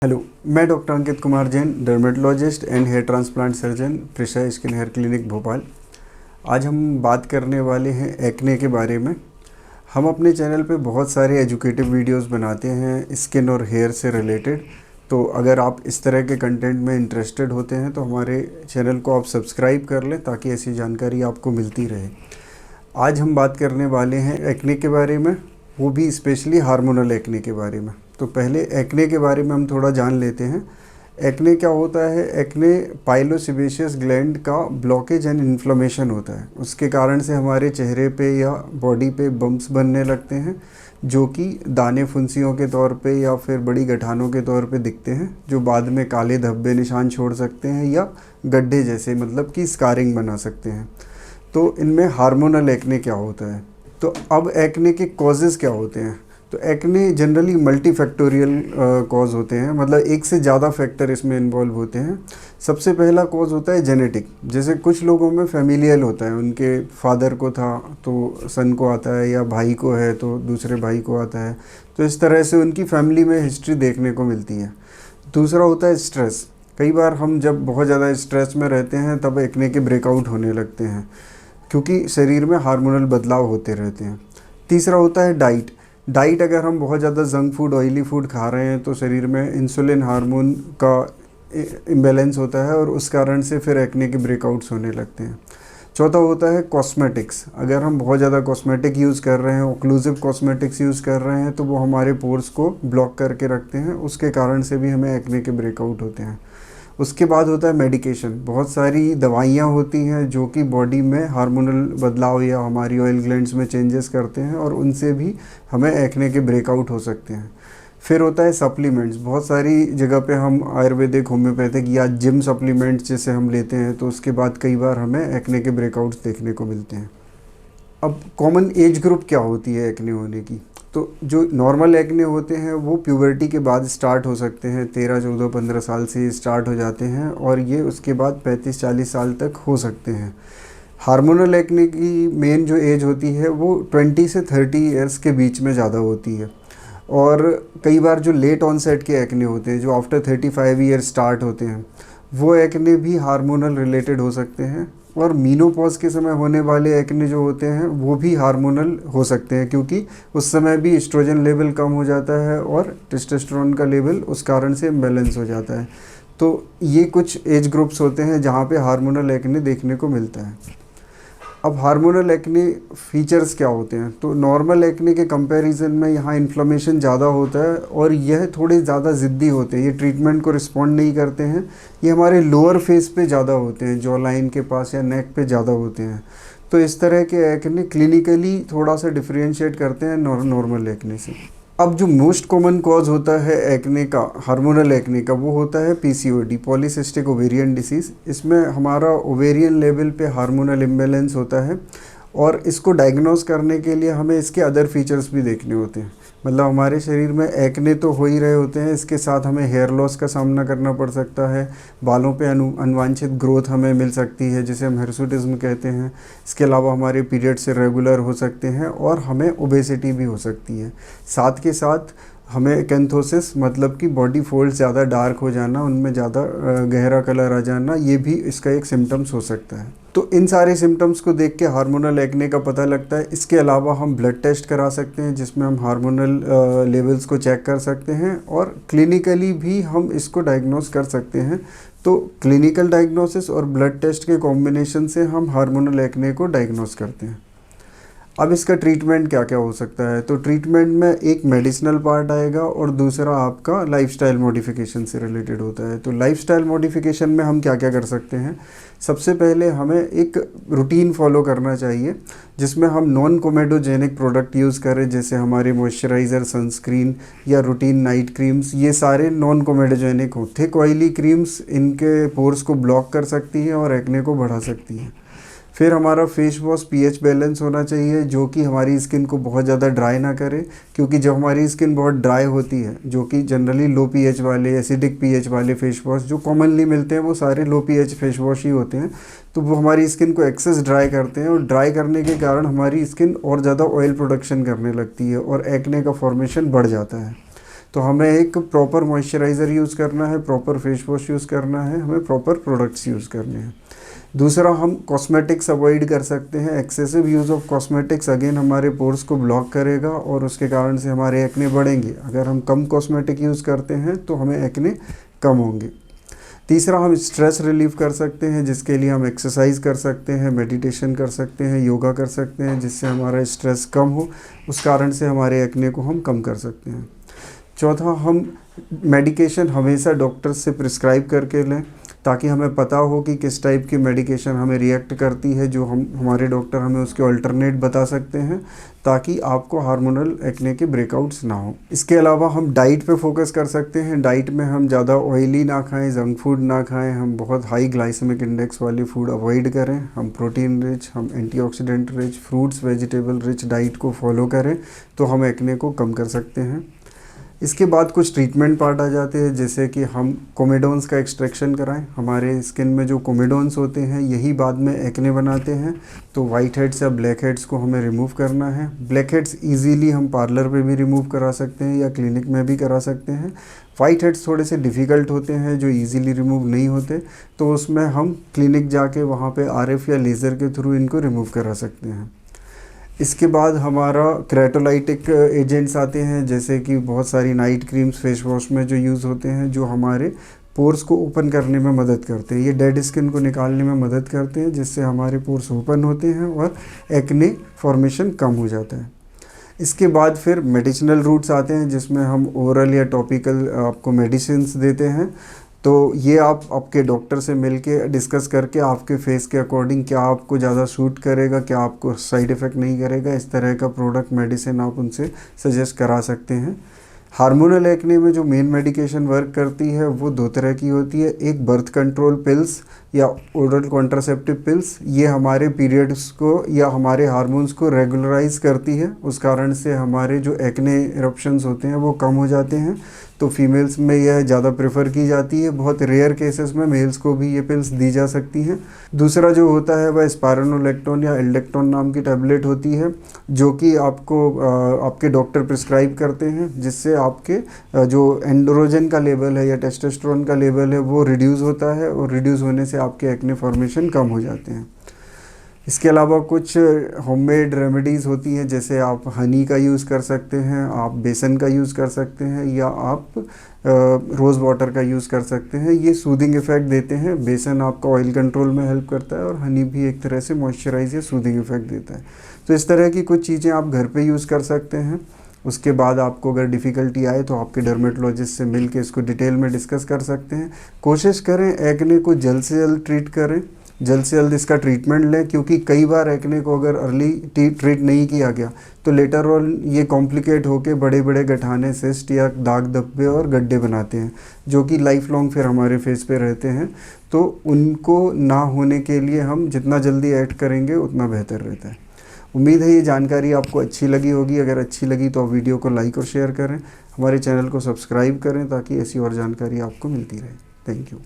Hello, मैं doctor Ankit Kumar Jain, dermatologist and hair transplant surgeon, Prisha skin hair clinic Bhopal. आज हम बात करने वाले हैं एक्ने के बारे में। हम अपने चैनल पे बहुत सारे एजुकेटिव वीडियोस बनाते हैं स्किन और हेयर से रिलेटेड। तो अगर आप इस तरह के कंटेंट में इंटरेस्टेड होते हैं तो हमारे चैनल को आप सब्सक्राइब कर लें ताकि ऐसी जानकारी आपको मिलती रहे। आज हम बात करने वाले हैं एक्ने के बारे में, वो भी स्पेशली हार्मोनल एक्ने के बारे में। तो पहले एक्ने के बारे में हम थोड़ा जान लेते हैं। एक्ने क्या होता है? एक्ने पाइलोसेबेशियस ग्लैंड का ब्लॉकेज एंड इन्फ्लेमेशन होता है। उसके कारण से हमारे चेहरे पे या बॉडी पे बम्प्स बनने लगते हैं, जो कि दाने फुंसियों के तौर पे या फिर बड़ी गठानों के तौर पे दिखते हैं, जो बाद में काले धब्बे निशान छोड़ सकते हैं या गड्ढे जैसे मतलब कि स्कारिंग बना सकते हैं। तो इनमें हार्मोनल एक्ने क्या होता है? तो अब एक्ने के कॉजेज़ क्या होते हैं? तो एक्ने जनरली मल्टीफैक्टोरियल कॉज होते हैं, मतलब एक से ज़्यादा फैक्टर इसमें इन्वॉल्व होते हैं। सबसे पहला कॉज होता है जेनेटिक। जैसे कुछ लोगों में फैमिलियल होता है, उनके फादर को था तो सन को आता है, या भाई को है तो दूसरे भाई को आता है। तो इस तरह से उनकी फैमिली में हिस्ट्री देखने को मिलती है। दूसरा होता है स्ट्रेस। कई बार हम जब बहुत ज़्यादा स्ट्रेस में रहते हैं तब एक्ने के ब्रेकआउट होने लगते हैं, क्योंकि शरीर में हार्मोनल बदलाव होते रहते हैं। तीसरा होता है डाइट। अगर हम बहुत ज़्यादा जंक फूड, ऑयली फूड खा रहे हैं तो शरीर में इंसुलिन हार्मोन का इम्बैलेंस होता है और उस कारण से फिर एक्ने के ब्रेकआउट्स होने लगते हैं। चौथा होता है कॉस्मेटिक्स। अगर हम बहुत ज़्यादा कॉस्मेटिक यूज़ कर रहे हैं, ऑक्लूसिव कॉस्मेटिक्स यूज़ कर रहे हैं, तो वो हमारे पोर्स को ब्लॉक करके रखते हैं। उसके कारण से भी हमें एक्ने के ब्रेकआउट होते हैं। उसके बाद होता है मेडिकेशन। बहुत सारी दवाइयाँ होती हैं जो कि बॉडी में हार्मोनल बदलाव या हमारी ऑयल ग्लैंड्स में चेंजेस करते हैं, और उनसे भी हमें एक्ने के ब्रेकआउट हो सकते हैं। फिर होता है सप्लीमेंट्स। बहुत सारी जगह पे हम आयुर्वेदिक, होम्योपैथिक या जिम सप्लीमेंट्स जैसे हम लेते हैं, तो उसके बाद कई बार हमें एक्ने के ब्रेकआउट्स देखने को मिलते हैं। अब कॉमन एज ग्रुप क्या होती है एक्ने होने की? तो जो नॉर्मल एक्ने होते हैं वो प्यूबर्टी के बाद स्टार्ट हो सकते हैं। 13, 14, 15 साल से स्टार्ट हो जाते हैं और ये उसके बाद 35, 40 साल तक हो सकते हैं। हार्मोनल एक्ने की मेन जो एज होती है वो 20 से 30 ईयर्स के बीच में ज़्यादा होती है। और कई बार जो लेट ऑनसेट के एक्ने होते हैं, जो आफ्टर 35 ईयर स्टार्ट होते हैं, वो एक्ने भी हार्मोनल रिलेटेड हो सकते हैं। और मीनोपॉज के समय होने वाले एक्ने जो होते हैं वो भी हार्मोनल हो सकते हैं, क्योंकि उस समय भी एस्ट्रोजन लेवल कम हो जाता है और टेस्टोस्टेरोन का लेवल उस कारण से इम्बैलेंस हो जाता है। तो ये कुछ एज ग्रुप्स होते हैं जहाँ पे हार्मोनल एक्ने देखने को मिलता है। अब हार्मोनल एक्ने फीचर्स क्या होते हैं? तो नॉर्मल एक्ने के कंपैरिजन में यहाँ इन्फ्लेमेशन ज़्यादा होता है और यह थोड़े ज़्यादा ज़िद्दी होते हैं। ये ट्रीटमेंट को रिस्पॉन्ड नहीं करते हैं। ये हमारे लोअर फेस पे ज़्यादा होते हैं, जॉ लाइन के पास या नेक पे ज़्यादा होते हैं। तो इस तरह के एक्ने क्लिनिकली थोड़ा सा डिफ्रेंशिएट करते हैं नॉर्मल एक्ने से। अब जो मोस्ट कॉमन कॉज होता है एक्ने का, हार्मोनल एक्ने का, वो होता है पीसीओडी, पॉलीसिस्टिक ओवेरियन डिसीज़। इसमें हमारा ओवेरियन लेवल पे हार्मोनल इम्बैलेंस होता है और इसको डायग्नोस करने के लिए हमें इसके अदर फीचर्स भी देखने होते हैं। मतलब हमारे शरीर में एक्ने तो हो ही रहे होते हैं, इसके साथ हमें हेयर लॉस का सामना करना पड़ सकता है। बालों पे अनवांछित ग्रोथ हमें मिल सकती है, जिसे हम हिरसुटिज्म कहते हैं। इसके अलावा हमारे पीरियड्स इरेगुलर हो सकते हैं और हमें ओबेसिटी भी हो सकती है। साथ के साथ हमें कैंथोसिस, मतलब कि बॉडी फोल्ड ज़्यादा डार्क हो जाना, उनमें ज़्यादा गहरा कलर आ जाना, ये भी इसका एक सिम्टम्स हो सकता है। तो इन सारे सिम्टम्स को देख के हार्मोनल एक्ने का पता लगता है। इसके अलावा हम ब्लड टेस्ट करा सकते हैं, जिसमें हम हार्मोनल लेवल्स को चेक कर सकते हैं, और क्लिनिकली भी हम इसको डायग्नोस कर सकते हैं। तो क्लिनिकल डायग्नोसिस और ब्लड टेस्ट के कॉम्बिनेशन से हम हार्मोनल एक्ने को डायग्नोस करते हैं। अब इसका ट्रीटमेंट क्या क्या हो सकता है? तो ट्रीटमेंट में एक मेडिसिनल पार्ट आएगा और दूसरा आपका लाइफस्टाइल मॉडिफिकेशन से रिलेटेड होता है। तो लाइफस्टाइल मॉडिफिकेशन में हम क्या क्या कर सकते हैं? सबसे पहले हमें एक रूटीन फॉलो करना चाहिए, जिसमें हम नॉन कोमेडोजेनिक प्रोडक्ट यूज़ करें, जैसे हमारे मॉइस्चराइज़र, सनस्क्रीन या रूटीन नाइट क्रीम्स। ये सारे नॉन कोमेडोजेनिक हो। थिक ऑयली क्रीम्स इनके पोर्स को ब्लॉक कर सकती हैं और एक्ने को बढ़ा सकती हैं। फिर हमारा फेस वॉश पीएच बैलेंस होना चाहिए, जो कि हमारी स्किन को बहुत ज़्यादा ड्राई ना करे, क्योंकि जब हमारी स्किन बहुत ड्राई होती है, जो कि जनरली लो पीएच वाले, एसिडिक पीएच वाले फेस वॉश जो कॉमनली मिलते हैं वो सारे लो पीएच फेस वॉश ही होते हैं, तो वो हमारी स्किन को एक्सेस ड्राई करते हैं, और ड्राई करने के कारण हमारी स्किन और ज़्यादा ऑयल प्रोडक्शन करने लगती है और एक्ने का फॉर्मेशन बढ़ जाता है। तो हमें एक प्रॉपर मॉइस्चराइज़र यूज़ करना है, प्रॉपर फेस वॉश यूज़ करना है, हमें प्रॉपर प्रोडक्ट्स यूज़ करने हैं। दूसरा, हम कॉस्मेटिक्स अवॉइड कर सकते हैं। Excessive use of cosmetics again हमारे पोर्स को ब्लॉक करेगा और उसके कारण से हमारे एक्ने बढ़ेंगे। अगर हम कम कॉस्मेटिक यूज़ करते हैं तो हमें एक्ने कम होंगे। तीसरा, हम स्ट्रेस रिलीव कर सकते हैं, जिसके लिए हम एक्सरसाइज कर सकते हैं, मेडिटेशन कर सकते हैं, योगा कर सकते हैं, जिससे हमारा स्ट्रेस कम हो, उस कारण से हमारे एक्ने को हम कम कर सकते हैं। चौथा, हम मेडिकेशन हमेशा डॉक्टर से प्रिस्क्राइब करके लें, ताकि हमें पता हो कि किस टाइप की मेडिकेशन हमें रिएक्ट करती है, जो हमारे डॉक्टर हमें उसके अल्टरनेट बता सकते हैं, ताकि आपको हार्मोनल एक्ने के ब्रेकआउट्स ना हो। इसके अलावा हम डाइट पे फोकस कर सकते हैं। डाइट में हम ज़्यादा ऑयली ना खाएं, जंक फूड ना खाएं, हम बहुत हाई ग्लाइसेमिक इंडेक्स वाली फूड अवॉइड करें, हम प्रोटीन रिच, हम antioxidant rich, fruits vegetable rich diet को फॉलो करें, तो हम एक्ने को कम कर सकते हैं। इसके बाद कुछ ट्रीटमेंट पार्ट आ जाते हैं, जैसे कि हम कोमेडोन्स का एक्सट्रैक्शन कराएं। हमारे स्किन में जो कोमेडोन्स होते हैं यही बाद में एक्ने बनाते हैं, तो वाइट हेड्स या ब्लैक हेड्स को हमें रिमूव करना है। ब्लैक हेड्स इजीली हम पार्लर पे भी रिमूव करा सकते हैं या क्लिनिक में भी करा सकते हैं। वाइट हेड्स थोड़े से डिफ़िकल्ट होते हैं, जो इजीली रिमूव नहीं होते, तो उसमें हम क्लिनिक जाके वहाँ पे RF या लेज़र के थ्रू इनको रिमूव करा सकते हैं। इसके बाद हमारा क्रेटोलाइटिक एजेंट्स आते हैं, जैसे कि बहुत सारी नाइट क्रीम्स फेस वॉश में जो यूज़ होते हैं, जो हमारे पोर्स को ओपन करने में मदद करते हैं। ये डेड स्किन को निकालने में मदद करते हैं, जिससे हमारे पोर्स ओपन होते हैं और एक्ने फॉर्मेशन कम हो जाता है। इसके बाद फिर मेडिसिनल रूट्स आते हैं, जिसमें हम ओरल या टॉपिकल आपको मेडिसिन्स देते हैं। तो ये आप आपके डॉक्टर से मिलके डिस्कस करके आपके फेस के अकॉर्डिंग क्या आपको ज़्यादा सूट करेगा, क्या आपको साइड इफ़ेक्ट नहीं करेगा, इस तरह का प्रोडक्ट मेडिसिन आप उनसे सजेस्ट करा सकते हैं। हार्मोनल एक्ने में जो मेन मेडिकेशन वर्क करती है वो 2 तरह की होती है। एक बर्थ कंट्रोल पिल्स या ओरल कॉन्ट्रासेप्टिव पिल्स, ये हमारे पीरियड्स को या हमारे हार्मोन्स को रेगुलराइज करती है, उस कारण से हमारे जो एक्ने इरप्शंस होते हैं वो कम हो जाते हैं। तो फीमेल्स में यह ज़्यादा प्रेफर की जाती है। बहुत रेयर केसेस में मेल्स को भी ये पिल्स दी जा सकती हैं। दूसरा जो होता है वह स्पाइरोनोलेक्टोन या एल्डेक्टोन नाम की टैबलेट होती है, जो कि आपको आपके डॉक्टर प्रिस्क्राइब करते हैं, जिससे आपके जो एंड्रोजन का लेवल है या टेस्टोस्टेरोन का लेवल है वो रिड्यूस होता है, और रिड्यूस होने से आपके एक्ने फॉर्मेशन कम हो जाते हैं। इसके अलावा कुछ होममेड रेमेडीज़ होती हैं, जैसे आप हनी का यूज़ कर सकते हैं, आप बेसन का यूज़ कर सकते हैं, या आप रोज़ वाटर का यूज़ कर सकते हैं। ये सूदिंग इफ़ेक्ट देते हैं। बेसन आपका ऑयल कंट्रोल में हेल्प करता है और हनी भी एक तरह से मॉइस्चराइज या सूदिंग इफ़ेक्ट देता है। तो इस तरह की कुछ चीज़ें आप घर पे यूज़ कर सकते हैं। उसके बाद आपको अगर डिफ़िकल्टी आए तो आपके डर्मेटोलॉजिस्ट से मिल के इसको डिटेल में डिस्कस कर सकते हैं। कोशिश करें एक्ने को जल्द से जल्द ट्रीट करें, जल्द से जल्द इसका ट्रीटमेंट लें, क्योंकि कई बार एक्ने को अगर अर्ली ट्रीट नहीं किया गया तो लेटर ऑन ये कॉम्प्लिकेट होकर बड़े बड़े गठाने, सिस्ट या दाग धब्बे और गड्ढे बनाते हैं, जो कि लाइफ लॉन्ग फिर हमारे फेस पे रहते हैं। तो उनको ना होने के लिए हम जितना जल्दी एक्ट करेंगे उतना बेहतर रहता है। उम्मीद है ये जानकारी आपको अच्छी लगी होगी। अगर अच्छी लगी तो आप वीडियो को लाइक और शेयर करें, हमारे चैनल को सब्सक्राइब करें, ताकि ऐसी और जानकारी आपको मिलती रहे। Thank you.